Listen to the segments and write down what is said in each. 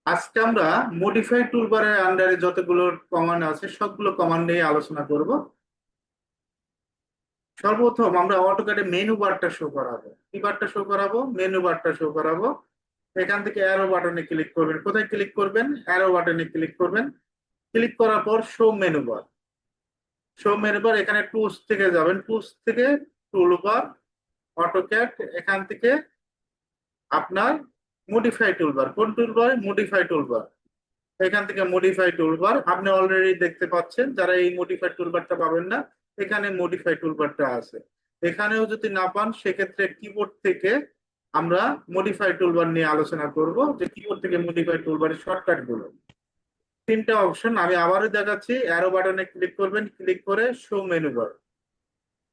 আজকে আমরা মডিফাই টুলবারের আন্ডারে যতগুলো কমান্ড আছে সবগুলো কমান্ড নিয়ে আলোচনা করব। সর্বপ্রথম আমরা অটোক্যাডে মেনু বারটা শো করাবো। কি বারটা শো করাবো? মেনু বারটা শো করাবো। এখান থেকে অ্যারো বাটনে ক্লিক করবেন। কোথায় ক্লিক করবেন? অ্যারো বাটনে ক্লিক করবেন। ক্লিক করার পর শো মেনু বার। শো মেনু বার এখানে টুলস থেকে যাবেন, টুলস থেকে টুলবার, অটোক্যাড, এখান থেকে আপনার মডিফাই টুলবার। কোন টুলবার? Modify toolbar. এখান থেকে মডিফাই টুলবার আপনি অলরেডি দেখতে পাচ্ছেন। যারা এই মডিফাই টুলবারটা পাবেন না, এখানে মডিফাই টুলবারটা আছে। এখানেও যদি না পান সেক্ষেত্রে কিবোর্ড থেকে আমরা মডিফাই টুলবার নিয়ে আলোচনা করব, যে কিবোর্ড থেকে মডিফাই টুলবারের শর্টকাট গুলো। তিনটা অপশন আমি আবারও দেখাচ্ছি। অ্যারো বাটনে ক্লিক করবেন, ক্লিক করে show menu bar,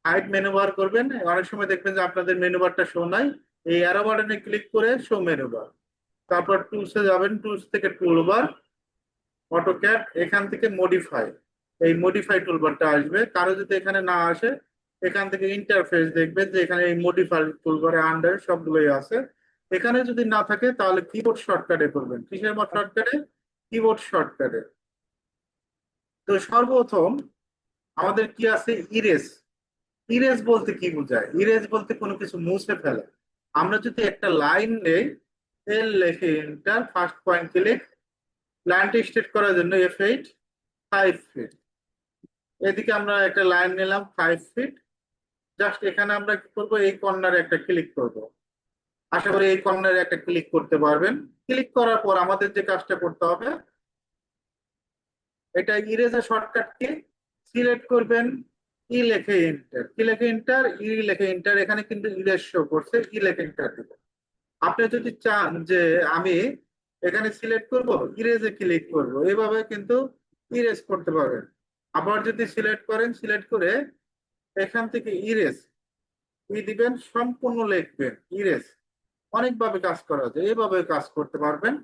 hide menu bar করবেন। অনেক সময় দেখবেন যে আপনাদের মেনু বারটা শো নাই। এই অ্যারো বাটনে ক্লিক করে শো মেনু বার, তারপর টুলসে যাবেন, টুলস থেকে টুলবার, অটোক্যাড, এখান থেকে মডিফাই। এই মডিফাই টুলবারটা আসবে। কারো যদি এখানে না আসে, এখান থেকে ইন্টারফেস দেখবেন যে এখানে এই মডিফাই টুলবারে আন্ডার সবগুলোই আছে। এখানে যদি না থাকে তাহলে কিবোর্ড শর্টকাটে করবেন। কিসের শর্টকাটে? কিবোর্ড শর্টকাটে। তো সর্বপ্রথম আমাদের কি আছে? ইরেজ। ইরেজ বলতে কি বোঝায়? ইরেজ বলতে কোনো কিছু মুছে ফেলা। আমরা যদি একটা লাইন নেই, এল লেখে এন্টার, ফার্স্ট পয়েন্ট ক্লিক, লাইনটা স্ট্রেট করার জন্য F8, 5 ফিট। এদিকে আমরা একটা লাইন নিলাম 5 ফিট। জাস্ট এখানে আমরা কি করবো? এই কর্নারে একটা ক্লিক করব। আশা করি এই কর্নারে একটা ক্লিক করতে পারবেন। ক্লিক করার পর আমাদের যে কাজটা করতে হবে, এটা ইরেজার শর্টকাট কি? সিলেক্ট করবেন, ই লেখে এন্টার, কি লেখে এন্টার, ই লেখে এন্টার। এখানে কিন্তু ইরেজ শো করছে, ই লেখে এন্টার দিব। আপনি যদি চান যে আমি এখানে সিলেক্ট করব, ইরেজে ক্লিক করব, এভাবে কিন্তু ইরেজ করতে পারবেন। আবার যদি সিলেক্ট করেন, সিলেক্ট করে এখান থেকে ইরেজ দিবেন, সম্পূর্ণ লিখবেন ইরেজ। অনেকভাবে কাজ করা যায়, এভাবে কাজ করতে পারবেন।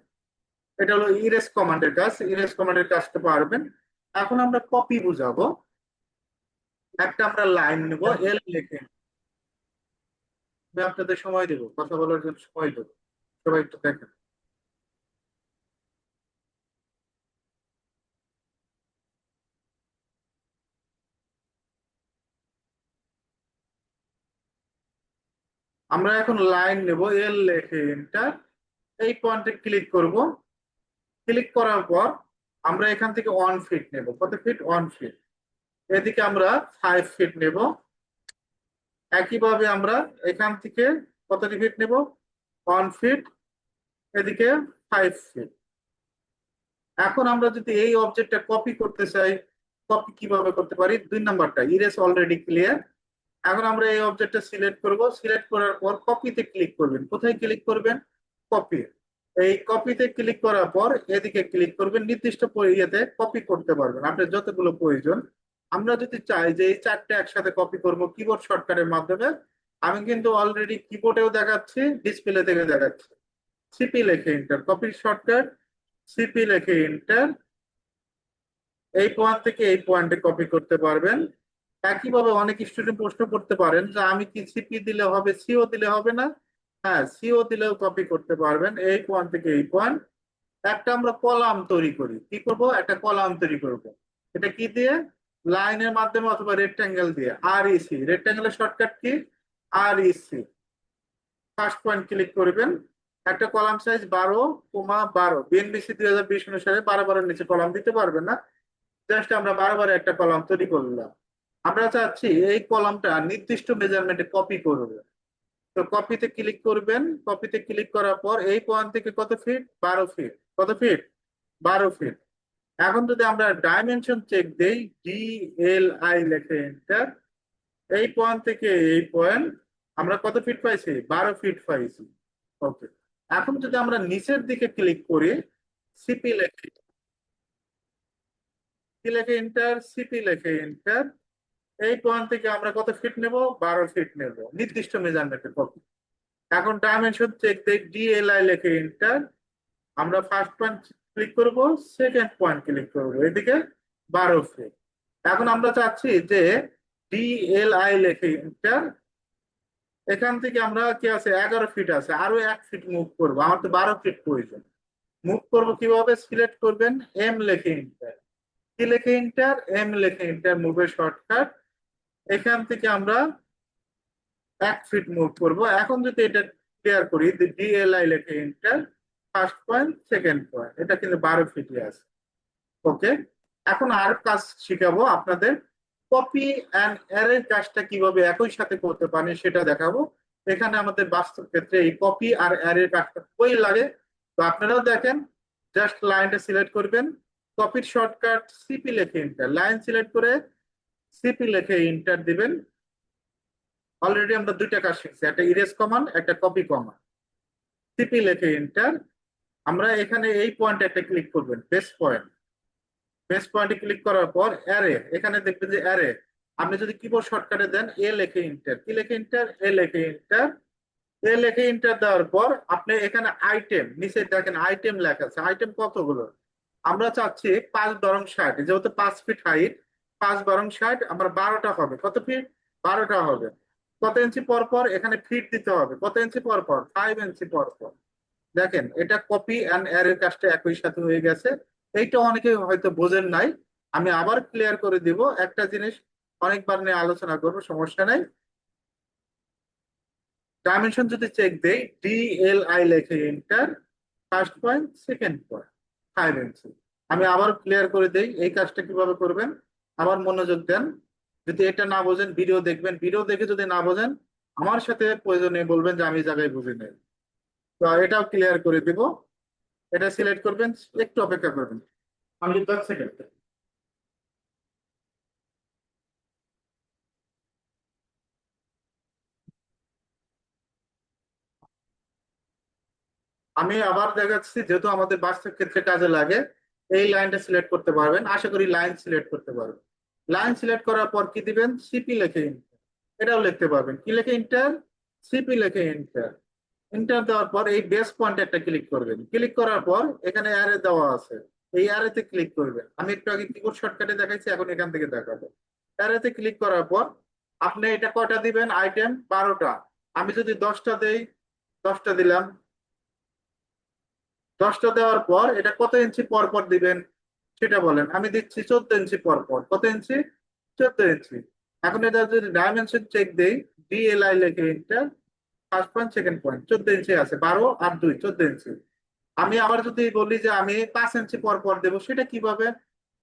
এটা হলো ইরেজ কমান্ডের কাজ। ইরেজ কমান্ডের কাজটা পারবেন। এখন আমরা কপি বুঝাবো। একটা আমরা লাইন নেব, এল লিখে। আমি আপনাদের সময় দেবো, কথা বলার জন্য সময় দেবো। সবাই একটু দেখেন। আমরা এখন লাইন নেব, এল লিখে এন্টার। এই পয়েন্টে ক্লিক করব। ক্লিক করার পর আমরা এখান থেকে 1 ফিট নেব। কত ফিট? 1 ফিট। এদিকে আমরা 5 ফিট নেব। একইভাবে আমরা এখান থেকে কত ফিট নেব? 1 ফিট। এদিকে 5 ফিট। এখন আমরা যদি এই অবজেক্টটা কপি করতে চাই, কপি কিভাবে করতে পারি? 2 নাম্বারটা, ইরেজ অলরেডি ক্লিয়ার। এখন আমরা এই অবজেক্টটা সিলেক্ট করব। সিলেক্ট করার পর কপিতে ক্লিক করবেন। কোথায় ক্লিক করবেন? কপি। এই কপিতে ক্লিক করার পর এদিকে ক্লিক করবেন। নির্দিষ্ট ইয়েতে কপি করতে পারবেন আপনার যতগুলো প্রয়োজন। আমরা যদি চাই যে এই চারটে একসাথে কপি করব কিবোর্ড শর্টকাটের মাধ্যমে, আমি কিন্তু অলরেডি কিবোর্ডেও দেখাচ্ছি, ডিসপ্লে থেকে দেখাচ্ছি। সিপি লেখে এন্টার, কপির শর্টকাট। সিপি লেখে এন্টার। এই পয়েন্ট থেকে এই পয়েন্টে কপি করতে পারবেন। একইভাবে অনেক স্টুডেন্ট প্রশ্ন করতে পারেন যে আমি কি সিপি দিলে হবে, সিও দিলে হবে না? হ্যাঁ, সিও দিলেও কপি করতে পারবেন। এই পয়েন্ট থেকে এই পয়েন্ট একটা আমরা কলাম তৈরি করি। কি করব? একটা কলাম তৈরি করব। এটা কি দিয়ে? লাইনের মাধ্যমে অথবা রেক্টাঙ্গেল দিয়ে। আর ইসি, রেক্টাঙ্গেলের শর্টকাট কি? আর ইসি। ফার্স্ট পয়েন্ট ক্লিক করবেন। একটা কলাম সাইজ 12,12। বিএনবিসি 2020 অনুসারে 12 নিচে কলাম দিতে পারবেন না। জাস্ট আমরা 12 একটা কলাম তৈরি করলাম। আমরা চাচ্ছি এই কলামটা নির্দিষ্ট মেজারমেন্টে কপি করব। তো কপিতে ক্লিক করবেন। কপিতে ক্লিক করার পর এই পয়েন্ট থেকে কত ফিট? 12 ফিট। কত ফিট? 12 ফিট। এখন যদি আমরা ডাইমেনশন চেক দেই, DLI লেখে এন্টার, এই পয়েন্ট থেকে এই পয়েন্ট আমরা কত ফিট পাইছি? 12 ফিট পাইছি। ওকে। এখন যদি আমরা নিচের দিকে ক্লিক করি, সিপি লেখে, কি লেখে এন্টার, সিপি লেখে এন্টার, এই পয়েন্ট থেকে আমরা কত ফিট নেব? 12 ফিট নেব, নির্দিষ্ট মেজারমেন্টের কপি। এখন ডাইমেনশন চেক দেই, DLI লেখে এন্টার, আমরা ফার্স্ট পয়েন্ট ক্লিক করব, সেকেন্ড পয়েন্ট ক্লিক করব, এদিকে 12 ফিট। এখন আমরা চাচ্ছি যে DLI লেখে এন্টার, এখান থেকে আমরা কি আছে 11 ফিট আছে, আরো 1 ফিট মুভ করবো। আমার তো 12 ফিট প্রয়োজন। মুভ করবো কিভাবে, সিলেক্ট করবেন এম লিখে এন্টার, কি লিখে এন্টার, এম লিখে এন্টার, মুভের শর্টকাট। এখান থেকে আমরা 1 ফিট মুভ করব। এখন যদি এটা ক্লিয়ার করি, ডিএলআই লিখে enter, first point second point, এটা কিন্তু 12 ফিটই আছে। ওকে, এখন আর কাজ শিখাবো আপনাদের, কপি অ্যান্ড অ্যারের কাজটা কিভাবে একই সাথে করতে পারেন সেটা দেখাবো। এখানে আমাদের বাস্তব ক্ষেত্রে এই কপি আর অ্যারের কাজটা কই লাগে, তো আপনারাও দেখেন। জাস্ট লাইনটা সিলেক্ট করবেন, কপির শর্টকাট সিপি লিখে এন্টার, লাইন সিলেক্ট করে সিপি লিখে এন্টার দিবেন। অলরেডি আমরা দুইটা কাজ শিখছি, একটা ইরেজ কমান্ড, একটা কপি কমান্ড। সিপি লিখে এন্টার, আমরা এখানে এই পয়েন্টে একটা ক্লিক করবেন, বেস পয়েন্ট। বেস পয়েন্টে ক্লিক করার পর অ্যারে, এখানে দেখবেন যে অ্যারে, আপনি যদি কিবোর্ড শর্টকাটে দেন এ লেখে এন্টার, কি লেখে এন্টার, এ লেখে এন্টার। এ লেখে এন্টার দেওয়ার পর আপনি এখানে আইটেম নিচে দেখেন আইটেম লেখা আছে, আইটেম কতগুলো, আমরা চাচ্ছি 5 বরং 60, যেহেতু 5 ফিট হাইট, 5 বরং 60, আমার 12টা হবে, কত ফিট, 12টা হবে। কত ইঞ্চি পর পর এখানে ফিট দিতে হবে, কত ইঞ্চি পর পর, 5 ইঞ্চি পর পর। দেখেন এটা কপি অ্যান্ড অ্যারের কাজটা একই সাথে হয়ে গেছে। এইটা অনেকে হয়তো বোঝেন নাই, আমি আবার ক্লিয়ার করে দিব। একটা জিনিস অনেকবার নিয়ে আলোচনা করবো, সমস্যা নাই। ডাইমেনশন যদি চেক দেই, ডিএলআই লেখে enter, first point second point, 5 ইঞ্চি। আমি আবার ক্লিয়ার করে দেই এই কাজটা কিভাবে করবেন, আবার মনোযোগ দেন। যদি এটা না বোঝেন ভিডিও দেখবেন, ভিডিও দেখে যদি না বোঝেন আমার সাথে প্রয়োজনে বলবেন যে আমি এই জায়গায় বুঝি নাই। তো এটাও ক্লিয়ার করে দিব। এটা সিলেক্ট করবেন, একটু অপেক্ষা করবেন, আমি 10 সেকেন্ড। আমি আবার দেখাচ্ছি, যেহেতু আমাদের বাস্তব ক্ষেত্রে কাজে লাগে। এই লাইনটা সিলেক্ট করতে পারবেন, আশা করি লাইন সিলেক্ট করতে পারবেন। লাইন সিলেক্ট করার পর কি দিবেন, সিপি লেখে enter। এটাও লিখতে পারবেন, কি লেখে ইন্টার, সিপি লেখে এন্টার। এন্টার দেওয়ার পর এই বেস পয়েন্ট একটা ক্লিক করবেন, ক্লিক করার পর এখানে অ্যারে দেওয়া আছে, এই অ্যারেতে ক্লিক করবেন। আমি একটু আগে কিবোর্ড শর্টকাটে দেখাইছি, এখন এখান থেকে দেখাবো। অ্যারেতে ক্লিক করার পর আপনি এটা কয়টা দিবেন, আইটেম 12টা। আমি যদি 10টা দেই, 10টা দিলাম। 10টা দেওয়ার পর এটা কত ইঞ্চি পর পর দিবেন সেটা বলেন, আমি দিচ্ছি 14 ইঞ্চি পর পর, কত ইঞ্চি, 14 ইঞ্চি। এখন এটা যদি ডাইমেনশন চেক দেই, ডিএলআই লেখে enter, first point second point, 14 ইঞ্চি আছে, 12 আর 2, 14 ইঞ্চি। আমি আবার যদি বলি যে আমি 5 ইঞ্চি পর পর দেবো, সেটা কিভাবে,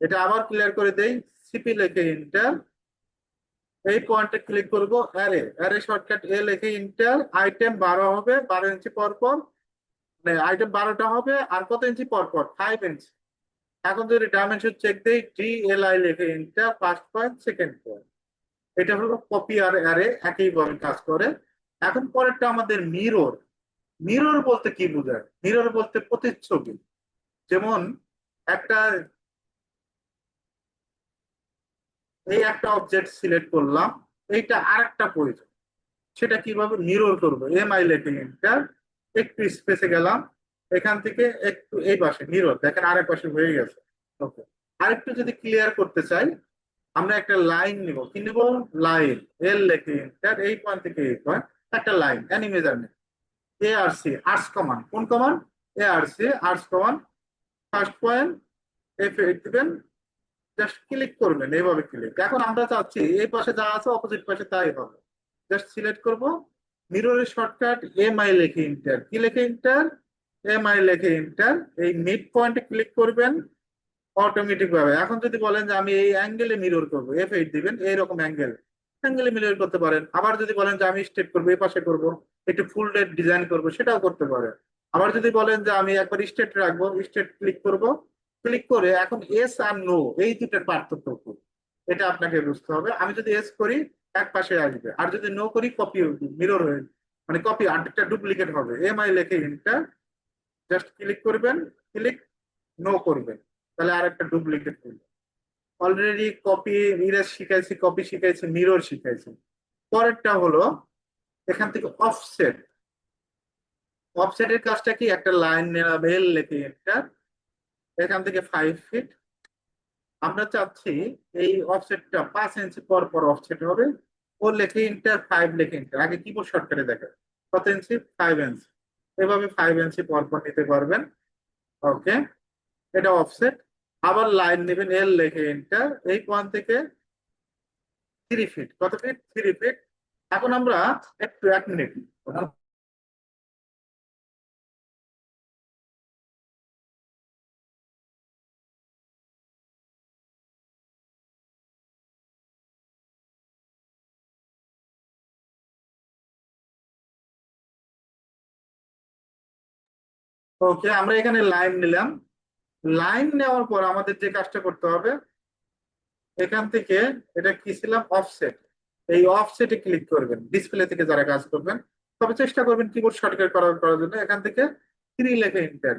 এটা আবার ক্লিয়ার করে দেই, সিপি লেখে এন্টার, এই পয়েন্টে ক্লিক করব, অ্যারে, অ্যারে শর্টকাট এ লেখে এন্টার, আইটেম 12 হবে, 12 ইঞ্চি পর পর, মানে আইটেম 12টা হবে, আর কত ইঞ্চি পর পর, 5 ইঞ্চি। এখন যদি ডাইমেনশন চেক দেই, ডিএলআই লেখে enter, first point second point. এটা হলো কপি আর অ্যারে, একইভাবে কাজ করে। এখন পরেরটা আমাদের মিরর। মিরর বলতে কি বোঝায়, মিরর বলতে প্রতিচ্ছবি। যেমন একটা, এই একটা অবজেক্ট সিলেক্ট করলাম, এইটা আরেকটা প্রয়োজন, সেটা কিভাবে মিরর করবো, এমআই লেখে এন্টার, একটু স্পেসে গেলাম, এখান থেকে একটু এই পাশে মিরর, দেখেন আরেক পাশে হয়ে গেছে। ওকে, আরেকটু যদি ক্লিয়ার করতে চাই, আমরা একটা লাইন নিব, কি নিব, লাইন, এল লেখে এন্টার, এই পয়েন্ট থেকে এই পয়েন্ট, একটা line, any measurement, A R C, arts command, কোন command, A R C, arts command, first point, F দিবেন, জাস্ট ক্লিক করবেন, এইভাবে ক্লিক। এখন আমরা চাচ্ছি এই পাশে যা আছে অপোজিট পাশে তাই হবে, জাস্ট সিলেক্ট করব, মিররের শর্টকাট এম আই লেখে ইন্টার, কি লেখে ইন্টার, এম আই লেখে ইন্টার, এই মিড পয়েন্টে ক্লিক করবেন অটোমেটিক ভাবে। এখন যদি বলেন যে আমি এই অ্যাঙ্গেলে মিরর করবো, F8 দিবেন, এইরকম অ্যাঙ্গেল, অ্যাঙ্গেলে মিরর করতে পারেন। আবার যদি বলেন যে আমি স্ট্রেট করবো, এই পাশে করবো, একটু ফুল ডেট ডিজাইন করবো, সেটাও করতে পারেন। আবার যদি বলেন যে আমি একবার স্ট্রেট রাখবো, স্ট্রেট ক্লিক করব, ক্লিক করে এখন এস আর নো এই দুটোর পার্থক্য কি? এটা আপনাকে বুঝতে হবে। আমি যদি এস করি এক পাশে আসবে, আর যদি নো করি কপি, মিরর হয়ে, মানে কপি, আরেকটা ডুপ্লিকেট হবে। এম আই লেখে ইন্টার, জাস্ট ক্লিক করবেন, ক্লিক, নো করবেন, তাহলে আরেকটা ডুপ্লিকেট করবে। অলরেডি কপি ইরেজ শিখাইছি, কপি শিখাইছি, মিরর শিখাইছি। পরেরটা হলো এখান থেকে অফসেট। অফসেটের কাজটা কি, একটা লাইন নিলাম, এল লেখে একটা, এখান থেকে 5 ফিট। আমরা চাচ্ছি এই অফসেটটা 5 ইঞ্চি পর পর অফসেট হবে। ও লেখে ইন্টার, 5 লেখে ইন্টার, আগে কিবোর্ড শর্টকাটে দেখা, কত ইঞ্চি, 5 ইঞ্চি। এভাবে 5 ইঞ্চি পর পর নিতে পারবেন। ওকে, এটা অফসেট। আবার লাইন নেবেন, এল লিখে এন্টার, এই পয়েন্ট থেকে 3 ফিট, কত ফিট? 3 ফিট। এখন আমরা একটু 1 মিনিট। ওকে, আমরা এখানে লাইন নিলাম। লাইন নেওয়ার পর আমাদের যে কাজটা করতে হবে, এখান থেকে এটা কি ছিলাম, অফসেট, এই অফসেটে ক্লিক করবেন ডিসপ্লে থেকে যারা কাজ করবেন। তবে চেষ্টা করবেন কিবোর্ড শর্টকাট করার জন্য। এখান থেকে 3 লেখে এন্টার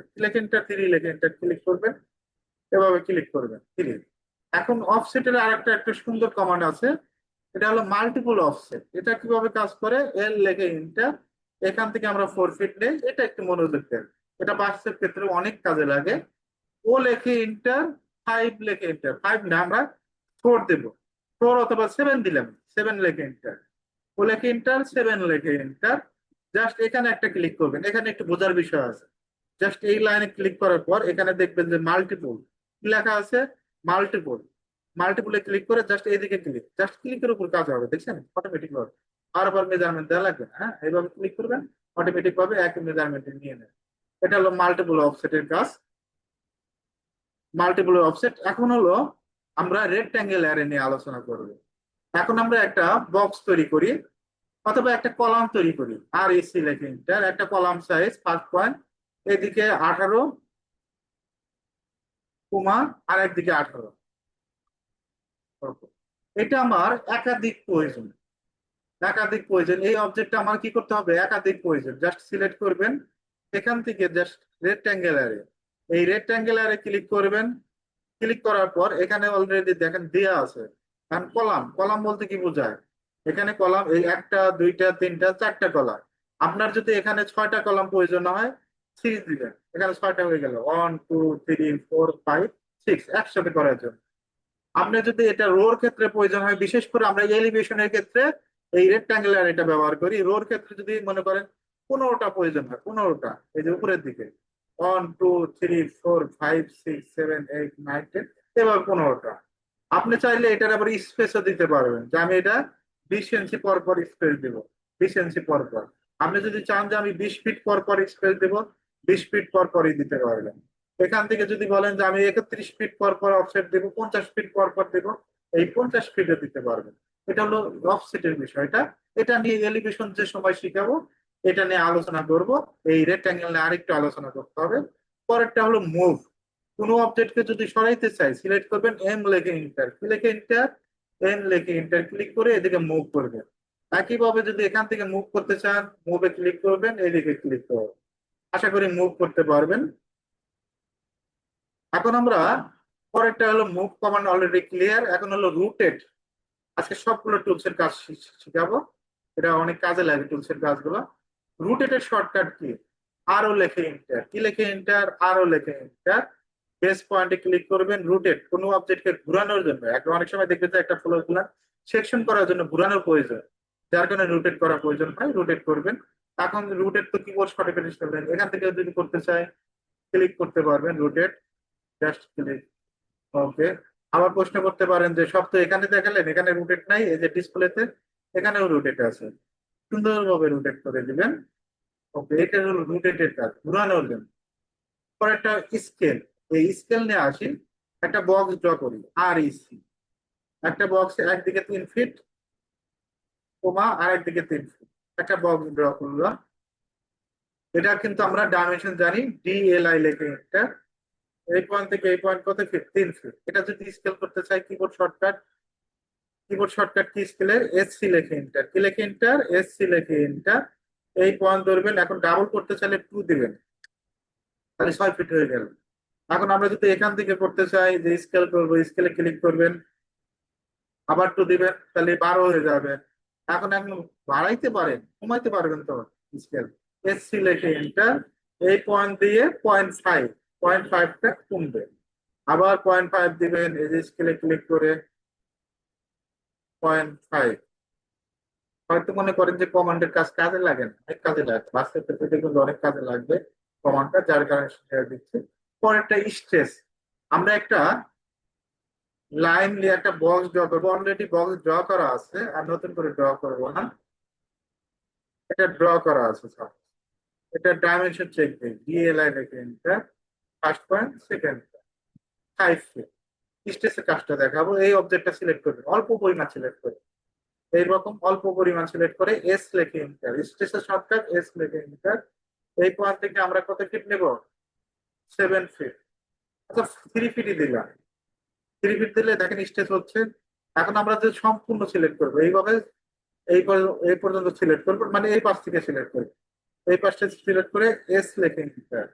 ক্লিক করবেন, এভাবে ক্লিক করবেন 3। এখন অফসেটের আরেকটা একটা সুন্দর কমান্ড আছে, এটা হলো মাল্টিপল অফসেট। এটা কিভাবে কাজ করে, এল লেখে এন্টার, এখান থেকে আমরা 4 ফিট নেই, এটা একটু মনোযোগ দেন, এটা বাস্তব ক্ষেত্রে অনেক কাজে লাগে। ও লেখে এন্টার, 5 লেখে এন্টার, 5 না, আমরা 4 দেব, 4 অথবা 7 দিলাম, 7 লেখে এন্টার, ও লেখে এন্টার, 7 লেখে এন্টার। জাস্ট এখানে একটা ক্লিক করবেন, এখানে একটু বোঝার বিষয় আছে। জাস্ট এই লাইনে ক্লিক করার পর এখানে দেখবেন যে মাল্টিপল কি লেখা আছে, মাল্টিপল। মাল্টিপলে ক্লিক করে জাস্ট এইদিকে ক্লিক, জাস্ট ক্লিকের উপর কাজ হবে, দেখছেন অটোমেটিক ভাবে। বারবার মেজারমেন্ট দেওয়া লাগবে না, হ্যাঁ, এইভাবে ক্লিক করবেন, অটোমেটিক ভাবে একই মেজারমেন্ট নিয়ে নেবে। এটা হলো মাল্টিপল অফসেটের কাজ, মাল্টিপল অফসেট। এখন হলো আমরা রেক্ট্যাঙ্গেল অ্যারে নিয়ে আলোচনা করব। এখন আমরা একটা বক্স তৈরি করি অথবা একটা কলাম তৈরি করি। আর এসি লেখে এন্টার, একটা কলাম সাইজ 5 পয়েন্ট, এদিকে 18 কমা আর একদিকে 18। এটা আমার একাধিক প্রয়োজন, একাধিক প্রয়োজন। এই অবজেক্টটা আমার কি করতে হবে, একাধিক প্রয়োজন। জাস্ট সিলেক্ট করবেন এখান থেকে, জাস্ট রেক্ট্যাঙ্গেল অ্যারে, এই রেক্ট্যাঙ্গেল অ্যারে ক্লিক করবেন। ক্লিক করার পর এখানে অলরেডি দেখেন দেয়া আছে। কারণ কলাম, কলাম বলতে কি বোঝায়, এখানে কলাম এই একটা দুইটা তিনটা চারটা কলাম। আপনার যদি এখানে 6টা কলাম প্রয়োজন হয়, 6 দিবেন, এখানে 6টা হয়ে গেল, 1 2 3 4 5 6 একসাথে করার জন্য। আপনি যদি এটা রোর ক্ষেত্রে প্রয়োজন হয়, বিশেষ করে আমরা এলিভেশনের ক্ষেত্রে এই রেক্টাঙ্গুলার এটা ব্যবহার করি। রোর ক্ষেত্রে যদি মনে করেন 15টা প্রয়োজন হয়, 15টা, এই যে উপরের দিকে 1 2 3 4 5 6 7 8 9 10, এবার 15টা। আপনি চাইলে এটার আবার স্পেসও দিতে পারবেন, যে আমি এটা 20 ইঞ্চি পর পর স্পেস দিব, 20 ইঞ্চি পর পর। আপনি যদি চান যে আমি 20 ফিট পর পর স্পেস দিব, 20 ফিট পর পরই দিতে পারবেন। এখান থেকে যদি বলেন যে আমি 31 ফিট পর পর অফসেট দেবো, 50 ফিট পর পর দেবো, এই 50 ফিটে দিতে পারবেন। এটা হলো অফসেটের বিষয়টা। এটা নিয়ে এলিভেশন যে সময় শিখাবো, এটা নিয়ে আলোচনা করব। এই রেক্টাঙ্গেল নিয়ে আরেকটু আলোচনা করতে হবে। পরেরটা হলো মুভ। কোনো অবজেক্টকে যদি সরাইতে চাই, সিলেক্ট করবেন এম লেখে এন্টার, কি লেখে এন্টার, এম লেখে এন্টার ক্লিক করে এদিকে মুভ করবেন। একইভাবে যদি এখান থেকে মুভ করতে চান, মুভে ক্লিক করবেন, এদিকে ক্লিক করবেন। আশা করি মুভ করতে পারবেন। এখন আমরা পরেরটা হলো মুভ কমান্ড, অলরেডি ক্লিয়ার। এখন হলো রুটেট। আজকে সবগুলো টুলস এর কাজ শিখাবো, এটা অনেক কাজে লাগে টুলস এর কাজগুলো। রুটেটের শর্টকাট কি, আরো লেখে এন্টার, কি লেখে এন্টার, আরো লেখে এন্টার। বেস পয়েন্টে ক্লিক করবেন। রুটেট কোনো অবজেক্টকে ঘোরানোর জন্য, এখন অনেক সময় দেখবেন যে একটা ফ্লোর গুলা সেকশন করার জন্য ঘোরানোর প্রয়োজন, যার কারণে রুটেট করার প্রয়োজন হয়, রুটেট করবেন। এখন রুটেট তো কিবোর্ড শর্টকাট করবেন, এখান থেকে যদি করতে চাই ক্লিক করতে পারবেন রুটেট, জাস্ট ক্লিক। ওকে, আবার প্রশ্ন করতে পারেন যে সব তো এখানে দেখালেন, এখানে রুটেট নাই, এই যে ডিসপ্লেতে এখানেও রুটেট আছে, সুন্দরভাবে রুটেট করে দিবেন। ওকে, এটা হলো রুটেটের কাজ, ঘুরানোর জন্য। পর একটা স্কেল, এই স্কেল নিয়ে আসি। একটা বক্স ড্র করি, আর ইসি, একটা বক্স একদিকে 3 ফিট কমা আর একদিকে 3 ফিট, একটা বক্স ড্র করলাম। এটা কিন্তু আমরা ডাইমেনশন জানি, ডিএলআই লেখে এটা। এই পয়েন্ট থেকে এই পয়েন্ট কত ফিট, 3 ফিট। এটা যদি স্কেল করতে চাই, কিবোর্ড শর্টকাট কি স্কেলের, এসসি লেখে এন্টার, কি লেখে এন্টার, এসসি লেখে এন্টার। এই পয়েন্ট ধরবেন, এখন ডাবল করতে চাইলে 2 দিবেন, তাহলে 6 ফিট হয়ে গেল। এখন আমরা যদি এখান থেকে করতে চাই যে স্কেল করবো, স্কেলে ক্লিক করবেন, আবার 2 দিবেন, তাহলে 12 হয়ে যাবে। এখন এখন বাড়াইতে পারেন, কমাইতে পারবেন তো স্কেল, এসসি লেখে এন্টার। এই পয়েন্ট দিয়ে 0.5, 0.5টা কমবে, আবার 0.5 দিবেন, এই যে স্কেলে ক্লিক করে 0.5। হয়তো মনে করেন যে কমান্ডের কাজ কাজে লাগে না, অনেক কাজে লাগে, বাস্তব ক্ষেত্রে দেখবেন যে অনেক কাজে লাগবে কমান্ডটা, যার কারণে শেয়ার দিচ্ছি। পরেরটা স্ট্রেস। আমরা একটা লাইন দিয়ে একটা বক্স ড্র করবো, অলরেডি বক্স ড্র করা আছে, আর নতুন করে ড্র করবো না, এটা ড্র করা আছে সব। এটা ডাইমেনশন চেক দিই, ডিএলআই রেখে enter, first point, second 5 feet. স্ট্রেসের কাজটা দেখাবো, এই অবজেক্টটা সিলেক্ট করবেন, অল্প পরিমাণ সিলেক্ট করবেন, এইরকম অল্প পরিমাণ সিলেক্ট করে এস লেখে এন্টার, স্ট্রেসের শর্টকাট এস লেখে এন্টার। এই পয়েন্ট থেকে আমরা কত ফিট নেব? 7 ফিট। আচ্ছা, 3 ফিটই দিলাম। 3 ফিট দিলে দেখেন স্ট্রেস হচ্ছে। এখন আমরা যে সম্পূর্ণ সিলেক্ট করবো এইভাবে, এই পর্যন্ত সিলেক্ট করবো, মানে এই পাশ থেকে সিলেক্ট করবো, এই পাশটা সিলেক্ট করে এস লেখে এন্টার।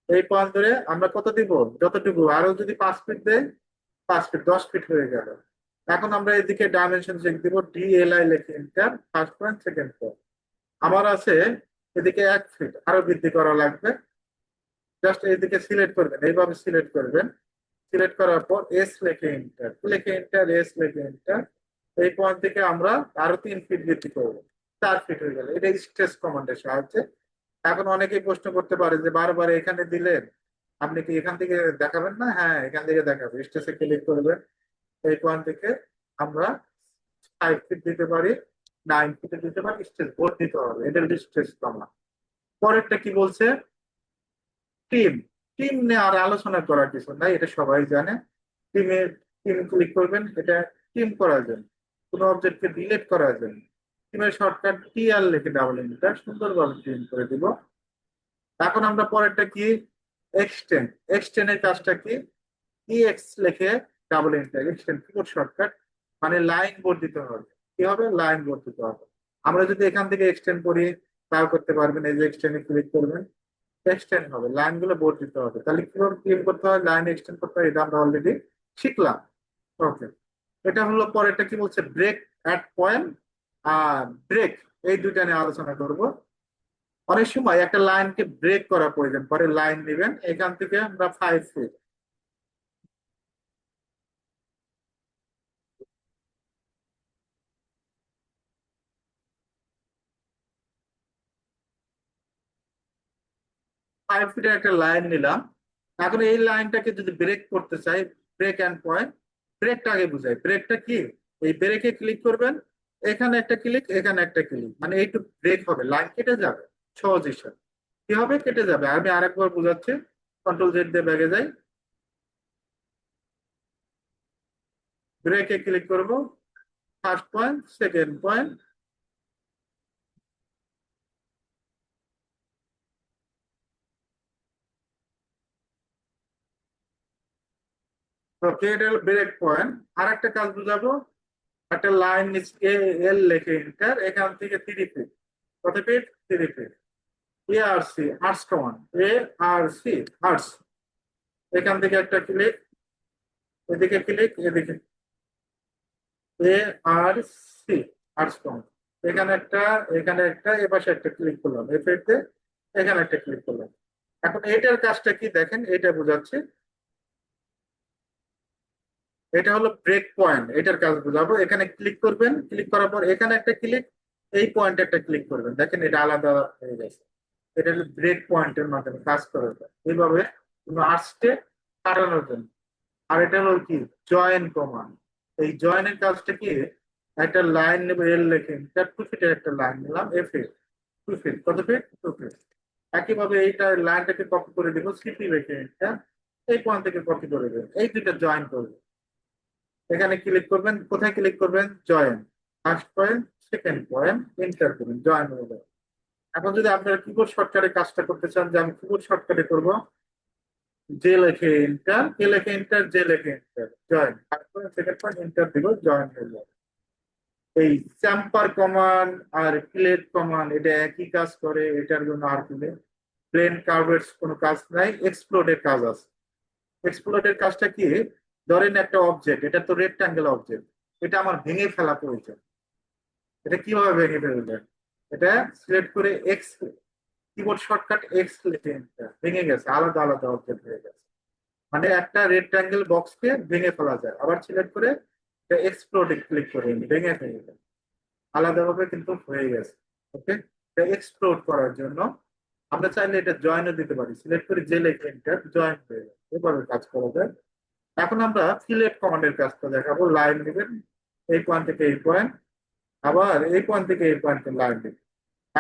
এই পয়েন্ট ধরে আমরা কত দিব? যতটুকু, আরো যদি 5 ফিট দেয়, 5 ফিট, 10 ফিট হয়ে গেল। এখন আমরা এদিকে ডাইমেনশন চেক দিব, ডিএলআই লেখে enter, first point, second point. আমার আছে এদিকে 1 ফিট, আরো বৃদ্ধি করা লাগবে। জাস্ট এইদিকে সিলেক্ট করবেন, এইভাবে সিলেক্ট করবেন। সিলেক্ট করার পর এস লেখে এন্টার, লেখে এন্টার, এস লেখে এন্টার। এই পয়েন্ট থেকে আমরা আরো 3 ফিট বৃদ্ধি করবো, 4 ফিট হয়ে গেল। এটা স্ট্রেস কমান্ডের সাহায্যে। এখন অনেকেই প্রশ্ন করতে পারে যে বারবার এখানে দিলেন আপনি কি এখান থেকে দেখাবেন না? হ্যাঁ, এখান থেকে দেখাবে। স্ট্রেসে ক্লিক করবেন, এই পয়েন্ট থেকে আমরা 5 ফিট দিতে পারি, 9 ফিটে দিতে পারি। স্ট্রেস বোর্ড দিতে হবে, এটা হচ্ছে স্ট্রেস কমা। পরেরটা কি বলছে? টিম। টিম নিয়ে আর আলোচনা করার কিছু নাই, এটা সবাই জানে। টিমে টিম ক্লিক করবেন, এটা টিম করার জন্য, কোনো অবজেক্টকে ডিলিট করার জন্য। টিমের শর্টকাট টি আর লিখে ডাবল এন্টার, সুন্দরভাবে টিম করে দিব। এখন আমরা পরেরটা কি? এক্সটেন্ড। এক্সটেন্ডের কাজটা কি? ইএক্স লিখে double enter, extend keyboard shortcut, মানে লাইন বোর্ড দিতে হবে। কি হবে? লাইন বোর্ড দিতে হবে। আমরা যদি এখান থেকে এক্সটেন্ড করি, তাও করতে পারবেন। এই যে এক্সটেন্ডে ক্লিক করবেন, এক্সটেন্ড হবে, লাইন গুলো বোর্ড দিতে হবে। তাহলে কিভাবে ক্লিক করতে হয়, লাইন এক্সটেন্ড করতে হয়, এটা আমরা অলরেডি শিখলাম। ওকে, এটা হলো। পরেরটা কি বলছে? ব্রেক অ্যাট পয়েন্ট আর ব্রেক, এই দুইটা নিয়ে আলোচনা করব। অনেক সময় একটা লাইনকে ব্রেক করা প্রয়োজন পরে, লাইন নেবেন এখান থেকে আমরা 5 ফিট। 5 ফিটের একটা লাইন নিলাম। এখন এই লাইনটাকে যদি ব্রেক করতে চাই, ব্রেক অ্যান্ড পয়েন্ট, ব্রেকটা আগে বুঝাই। ব্রেকটা কি? এই ব্রেকে ক্লিক করবেন, এখানে একটা ক্লিক, এখানে একটা ক্লিক, মানে এইটুকু ব্রেক হবে, লাইন কেটে যাবে। সহজ হিসাব। কি হবে? কেটে যাবে। আমি আরেকবার বুঝাচ্ছি, কন্ট্রোল জেড দিয়ে ব্যাগে যাই, ব্রেকে ক্লিক করব, ফার্স্ট পয়েন্ট, সেকেন্ড পয়েন্ট। ওকে, এটা হলো ব্রেক পয়েন্ট। আর একটা কাজ বুঝাবো, একটা লাইন এল লেখে এন্টার, এখান থেকে 3 ফিট। কত fit? 3 fit. A R C, arts command, A R C, arts. এখান থেকে একটা ক্লিক, এদিকে ক্লিক, এদিকে, এ আর সি, আর্টস কমান্ড। এখানে একটা, এখানে একটা, এ পাশে একটা ক্লিক করলাম, এফেক্টে এখানে একটা ক্লিক করলাম। এখন এটার কাজটা কি দেখেন, এটা বোঝাচ্ছে। এটা হলো ব্রেক পয়েন্ট, এটার কাজ বোঝাবো। এখানে ক্লিক করবেন, ক্লিক করার পর এখানে একটা ক্লিক, এই পয়েন্টে একটা ক্লিক করবেন, দেখেন এটা আলাদা হয়ে গেছে। এটা হলো ব্রেক পয়েন্টের মাধ্যমে কাজ করে যায় এইভাবে, কোনো আর্টসকে কাটানোর জন্য। আর এটা হলো কি? Join command. এই জয়েনের কাজটা কি? একটা লাইন নেবো, এল লেখে 2 ফিটের একটা লাইন নিলাম, এফ এ 2 ফিট। কত ফিট? 2 ফিট। একইভাবে এইটা লাইনটাকে কপি করে দিব, সিপি রেখে এটা এই পয়েন্ট থেকে কপি করে দেবেন, এই দুইটা জয়েন করবে। এখানে ক্লিক করবেন, কোথায় ক্লিক করবেন? Join, first point, second point, enter করবেন, জয়েন হয়ে যাবে। এখন যদি আপনারা কিবোর্ড শর্টকাটে কাজটা করতে চান, যে আমি কিবোর্ড শর্টকাটে করবো, জে লেখে এন্টার, কে লেখে এন্টার, জে লেখে enter, join, first point, second point, enter দিব, জয়েন হয়ে যাবে। এই চ্যাম্পার কমান্ড আর প্লেট কমান্ড, এটা একই কাজ করে। এটার জন্য আর প্লেন কার্ভের কোনো কাজ নাই, এক্সপ্লোডের কাজ আছে। এক্সপ্লোডের কাজটা কি? ধরেন একটা অবজেক্ট, এটা তো রেক্টাঙ্গেল অবজেক্ট, এটা আমার ভেঙে ফেলা প্রয়োজন। এটা কিভাবে ভেঙে ফেলবে? এটা সিলেক্ট করে এক্স, কিবোর্ড শর্টকাট এক্স লিখে enter, ভেঙে গেছে, আলাদা আলাদা অবজেক্ট হয়ে গেছে। মানে একটা রেক্টাঙ্গেল বক্সকে ভেঙে ফেলা যায়। আবার সিলেক্ট করে এক্সপ্লোডে ক্লিক করে ভেঙে ফেলে যায়, আলাদাভাবে কিন্তু হয়ে গেছে। ওকে, এক্সপ্লোড করার জন্য আমরা চাইলে এটা জয়েনও দিতে পারি, সিলেক্ট করে যে লেখে এন্টার জয়েন হয়ে যাবে, এভাবে কাজ করা যায়। এখন আমরা ফিলেট কমান্ডের কাজটা দেখাবো। লাইন নেবেন এই পয়েন্ট থেকে এই পয়েন্ট, আবার এই পয়েন্ট থেকে এই পয়েন্টে লাইন নেবেন।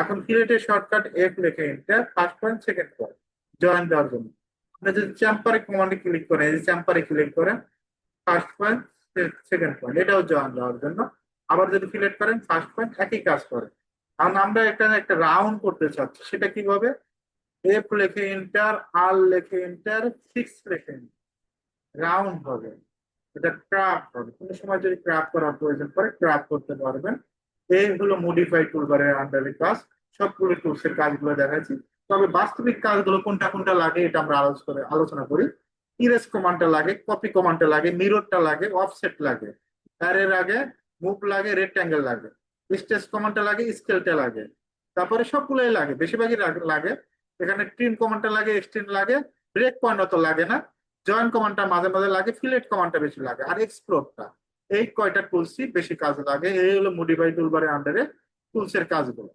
এখন ফিলেটের শর্টকাট এফ লিখে enter, first point second point join দেওয়ার জন্য। আপনি যদি চ্যাম্পারে কমান্ডে ক্লিক করেন, এই যে চ্যাম্পারে ক্লিক করেন, ফার্স্ট পয়েন্ট সেকেন্ড পয়েন্ট এটাও জয়েন দেওয়ার জন্য। আবার যদি ফিলেট করেন ফার্স্ট পয়েন্ট, একই কাজ করে। কারণ আমরা এখানে একটা রাউন্ড করতে চাচ্ছি, সেটা কিভাবে? এফ লেখে এন্টার, আর লেখে এন্টার, সিক্স লেখে রাউন্ড হবে, এটা ক্রাফট হবে। কোনো সময় যদি ক্রাফট করার প্রয়োজন পড়ে ক্রাফট করতে পারবেন। এই হলো মডিফাই টুলবারের আন্ডারে কাজ। সবগুলো টুলসের কাজগুলো দেখাচ্ছি, তবে বাস্তবিক কাজগুলো কোনটা কোনটা লাগে এটা আমরা আলোচনা করি। ইরেজ কমান্ডটা লাগে, কপি কমান্ডটা লাগে, মিররটা লাগে, অফসেট লাগে, অ্যারের আগে মুভ লাগে, রেক্ট্যাঙ্গেল লাগে, স্টেজ কমান্ডটা লাগে, স্কেলটা লাগে, তারপরে সবগুলোই লাগে, বেশিরভাগই লাগে। এখানে ট্রিম কমান্ডটা লাগে, এক্সটেন্ড লাগে, ব্রেক পয়েন্ট অত লাগে না, জয়েন কমান্ডটা মাঝে মাঝে লাগে, ফিলেট কমান্ডটা বেশি লাগে, আর এক্সপ্লোরটা। এই কয়টা টুলসই বেশি কাজে লাগে। এই হলো মডিফাই টুলবারের আন্ডারে টুলসের কাজগুলো।